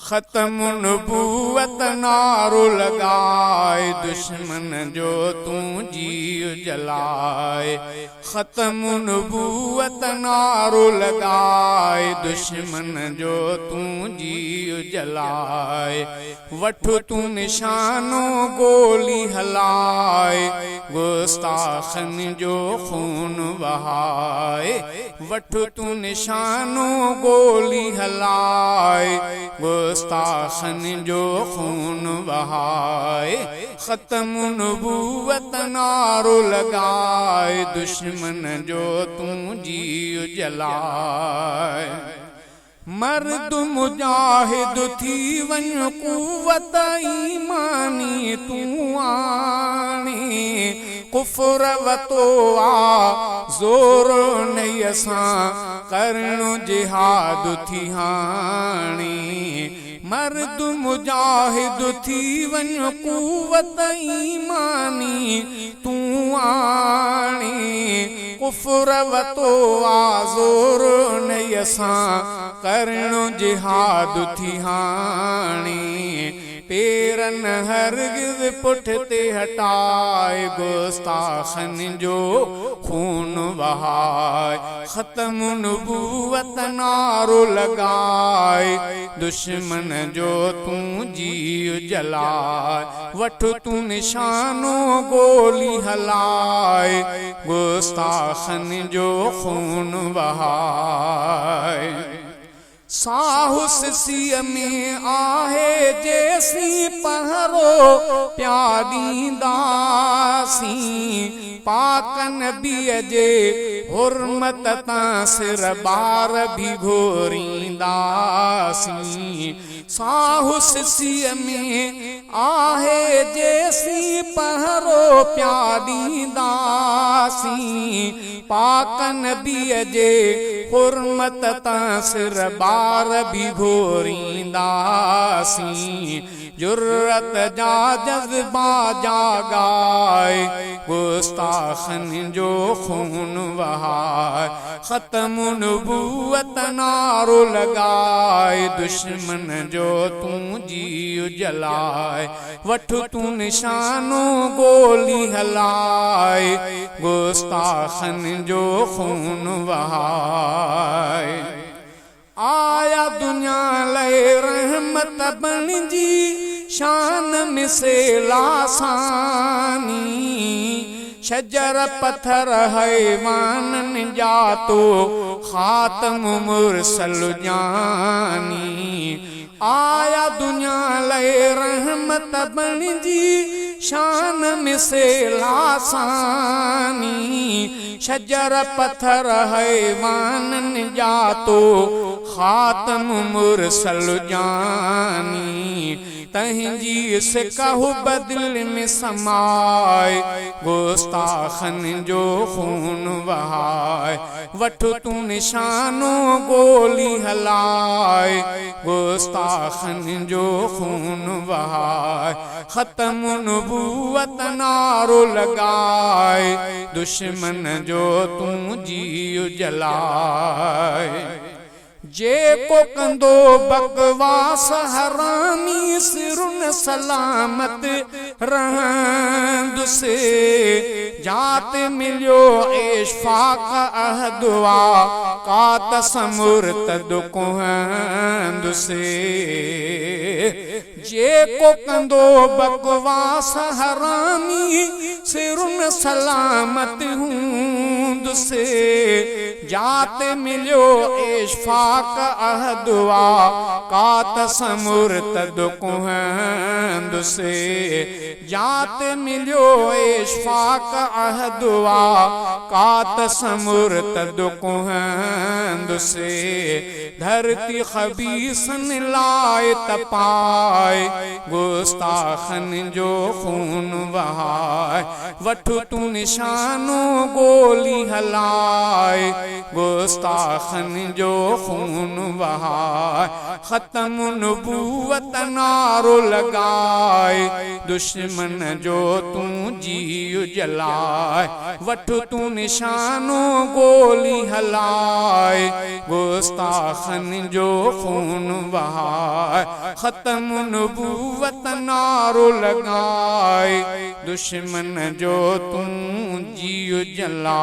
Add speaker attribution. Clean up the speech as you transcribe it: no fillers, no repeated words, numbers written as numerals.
Speaker 1: ख़त्म नबूवत नारो लगाए दुश्मन जो तूं जीव जलाए। ख़त्म नबूवत नारो लगाए दुश्मन जो तूं जीव जलाए। वठ तूं निशानो गोली हलाए गुस्ताखन जो खून बहाए। वठ तूं निशानो गोली हलाए गुस्ताखन जो खून बहाए। ख़त्म नबूवत नारो लगाए दुश्मन जो तूं जीव जलाए। मर्द मुजाहिद थी वञ कुव्वत ईमानी तूं आणे। कुफ्र वतो आ ज़ोर नई असां करणो जिहाद थी हाणे। मर्द मुजाहिद थी वञ कुव्वत ईमानी तूं आणे। कुफ्र वतो आ ज़ोर नई असां करणो जिहाद थी हाणे। पेरन हरगिज़ पुठिते हटाए गुस्ताखन जो खून बहाए। ख़त्म नबूवत नारो लगाए दुश्मन जो तूं जीव जलाए। वठ तूं निशानो गोली हलाए गुस्ताखन जो खून बहाए। साहु सिसीअ में आहे जेसी पहरो प्यादींदासीं। पाक नबीअ जे हुर्मत तां सिर बार भी घोरींदासीं। साहु सिसीअ में आहे जेसी पहरो प्यादींदासीं। पाक नबीअ जे हुर्मत तां सिर बार भी घोरींदासीं। जुर्रत जा जज़्बा जागाए गुस्ताखन जो खून बहाए। ख़त्म नबूवत नारो लगाए दुश्मन जो तूं जीव जलाए। वठ तूं निशानो गोली हलाए गुस्ताखन जो खून बहाए। आया दुनिया लए रहमत बणिजी शान मिसेल आसानी। शजर पत्थर हैवानन जातो खातम मुरसल जानी। आया दुनिया लए रहमत बणिजी शान मिसेल आसानी। शजर पत्थर हैवानन जातो खातम मुरसल जानी। तंहिंजी सिकहु बदिल में समाए गुस्ताखन जो खून बहाए। वठ तूं निशानो गोली हलाए गुस्ताखन जो खून बहाए। ख़त्म नबूवत नारो लगाए दुश्मन जो तूं जीव जलाए। जेको कंदो बकवास हरामी सिरुन सलामत रहंदुसे। जात मिलियो इशफाक अहदवा कात समुर्तद कुहंदुसे। जेको कंदो बकवास हरामी सिरुन सलामत हूंदुसे। जात मिलियो इशफाक अहदवा कात समुर्तद कुहंदुसे। जात मिलियो इशफाक अहदवा कात समुर्तद कुहंदुसे। धरती खबीसन लाए तपाए गुस्ताखन जो खून बहाए। वठ तूं निशानो गोली हलाए गुस्ताखन जो खून बहाए ख़त्म नबूवत नारो लगाए दुश्मन जो तू जीव जलाए वठ तू निशानो गोली हलाए गुस्ताखन जो खून बहाए ख़त्म नबूवत नारो लगाए दुश्मन जो तू जीव जला।